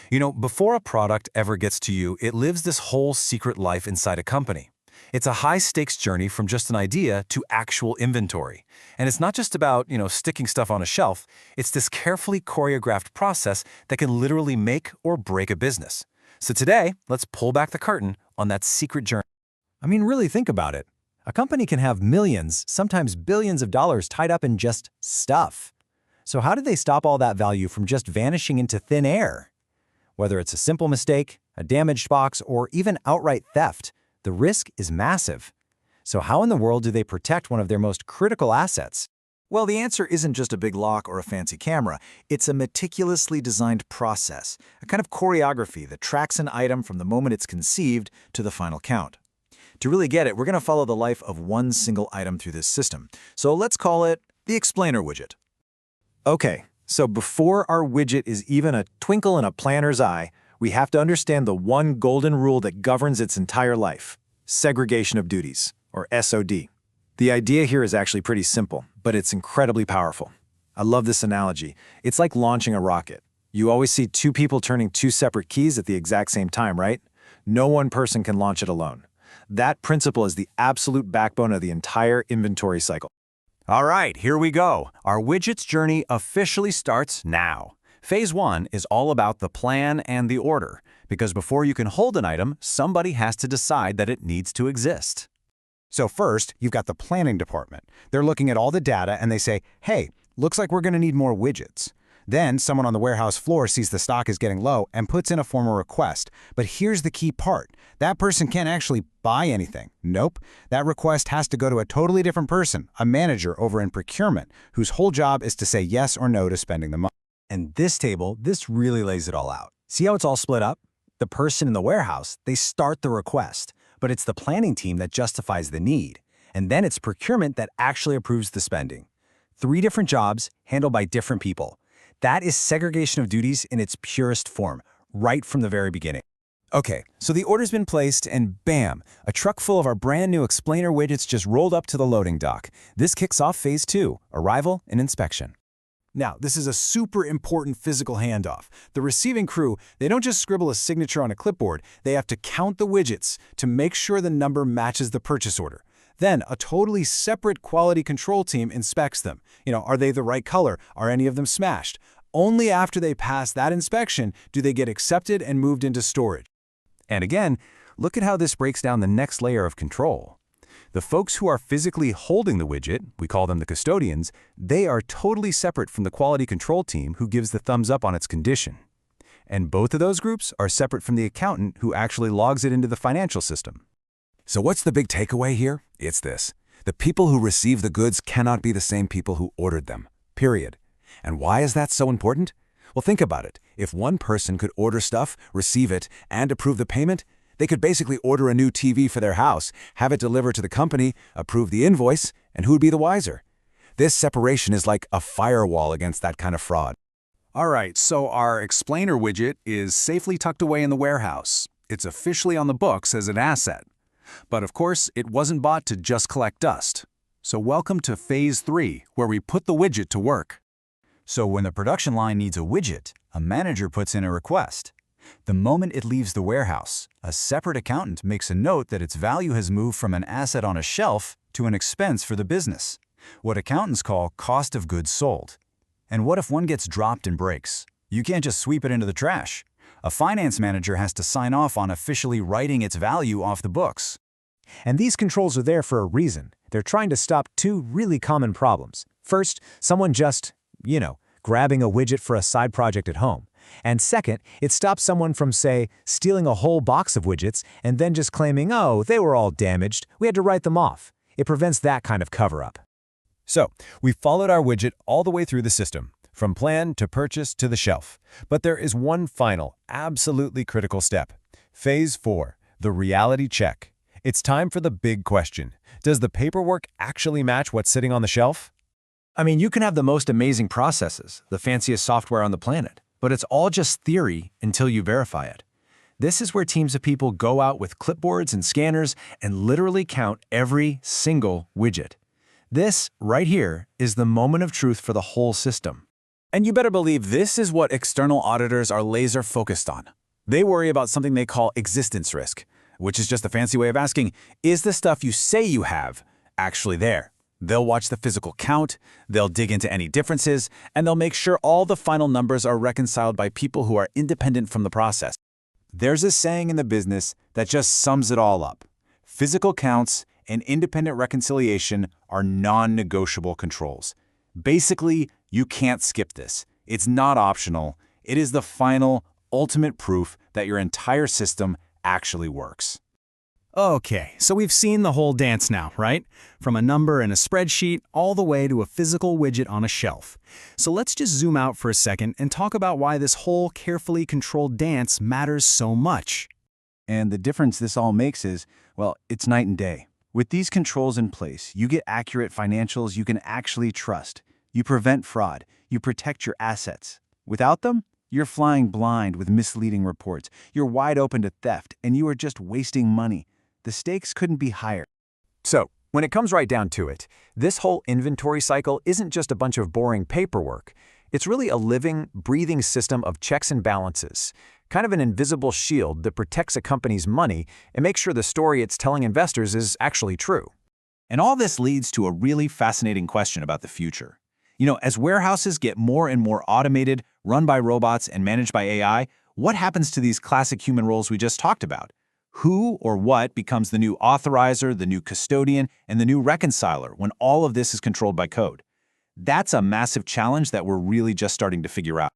Before a product ever gets to you, it lives this whole secret life inside a company. It's a high-stakes journey from just an idea to actual inventory. And it's not just about, sticking stuff on a shelf. It's this carefully choreographed process that can literally make or break a business. So today, let's pull back the curtain on that secret journey. Really think about it. A company can have millions, sometimes billions of dollars tied up in just stuff. So how do they stop all that value from just vanishing into thin air? Whether it's a simple mistake, a damaged box, or even outright theft, the risk is massive. So how in the world do they protect one of their most critical assets? Well, the answer isn't just a big lock or a fancy camera. It's a meticulously designed process, a kind of choreography that tracks an item from the moment it's conceived to the final count. To really get it, we're going to follow the life of one single item through this system. So let's call it the explainer widget. Okay, so before our widget is even a twinkle in a planner's eye, we have to understand the one golden rule that governs its entire life: segregation of duties, or SOD. The idea here is actually pretty simple, but it's incredibly powerful. I love this analogy. It's like launching a rocket. You always see two people turning two separate keys at the exact same time, right? No one person can launch it alone. That principle is the absolute backbone of the entire inventory cycle. All right, here we go. Our widget's journey officially starts now. Phase 1 is all about the plan and the order, because before you can hold an item, somebody has to decide that it needs to exist. So first, you've got the planning department. They're looking at all the data and they say, hey, looks like we're going to need more widgets. Then someone on the warehouse floor sees the stock is getting low and puts in a formal request. But here's the key part. That person can't actually buy anything. Nope. That request has to go to a totally different person, a manager over in procurement, whose whole job is to say yes or no to spending the money. And this table, this really lays it all out. See how it's all split up? The person in the warehouse, they start the request, but it's the planning team that justifies the need. And then it's procurement that actually approves the spending. 3 different jobs handled by different people. That is segregation of duties in its purest form, right from the very beginning. Okay, so the order's been placed and bam, a truck full of our brand new explainer widgets just rolled up to the loading dock. This kicks off phase 2, arrival and inspection. Now, this is a super important physical handoff. The receiving crew, they don't just scribble a signature on a clipboard, they have to count the widgets to make sure the number matches the purchase order. Then, a totally separate quality control team inspects them. Are they the right color? Are any of them smashed? Only after they pass that inspection do they get accepted and moved into storage. And again, look at how this breaks down the next layer of control. The folks who are physically holding the widget, we call them the custodians, they are totally separate from the quality control team who gives the thumbs up on its condition. And both of those groups are separate from the accountant who actually logs it into the financial system. So what's the big takeaway here? It's this. The people who receive the goods cannot be the same people who ordered them, period. And why is that so important? Well, think about it. If one person could order stuff, receive it, and approve the payment, they could basically order a new TV for their house, have it delivered to the company, approve the invoice, and who'd be the wiser? This separation is like a firewall against that kind of fraud. All right, so our explainer widget is safely tucked away in the warehouse. It's officially on the books as an asset. But of course, it wasn't bought to just collect dust. So welcome to phase 3, where we put the widget to work. So when the production line needs a widget, a manager puts in a request. The moment it leaves the warehouse, a separate accountant makes a note that its value has moved from an asset on a shelf to an expense for the business, what accountants call cost of goods sold. And what if one gets dropped and breaks? You can't just sweep it into the trash. A finance manager has to sign off on officially writing its value off the books. And these controls are there for a reason. They're trying to stop 2 really common problems. First, someone just, grabbing a widget for a side project at home. And second, it stops someone from, say, stealing a whole box of widgets and then just claiming, oh, they were all damaged, we had to write them off. It prevents that kind of cover-up. So, we followed our widget all the way through the system, from plan to purchase to the shelf. But there is one final, absolutely critical step. Phase 4, the reality check. It's time for the big question. Does the paperwork actually match what's sitting on the shelf? You can have the most amazing processes, the fanciest software on the planet, but it's all just theory until you verify it. This is where teams of people go out with clipboards and scanners and literally count every single widget. This, right here, is the moment of truth for the whole system. And you better believe this is what external auditors are laser focused on. They worry about something they call existence risk, which is just a fancy way of asking, is the stuff you say you have actually there? They'll watch the physical count, they'll dig into any differences, and they'll make sure all the final numbers are reconciled by people who are independent from the process. There's a saying in the business that just sums it all up. Physical counts and independent reconciliation are non-negotiable controls. Basically, you can't skip this. It's not optional. It is the final, ultimate proof that your entire system actually works. Okay, so we've seen the whole dance now, right? From a number in a spreadsheet all the way to a physical widget on a shelf. So let's just zoom out for a second and talk about why this whole carefully controlled dance matters so much. And the difference this all makes is, well, it's night and day. With these controls in place, you get accurate financials you can actually trust. You prevent fraud. You protect your assets. Without them, you're flying blind with misleading reports. You're wide open to theft, and you are just wasting money. The stakes couldn't be higher. So, when it comes right down to it, this whole inventory cycle isn't just a bunch of boring paperwork. It's really a living, breathing system of checks and balances, kind of an invisible shield that protects a company's money and makes sure the story it's telling investors is actually true. And all this leads to a really fascinating question about the future. As warehouses get more and more automated, run by robots, and managed by AI, what happens to these classic human roles we just talked about? Who or what becomes the new authorizer, the new custodian, and the new reconciler when all of this is controlled by code? That's a massive challenge that we're really just starting to figure out.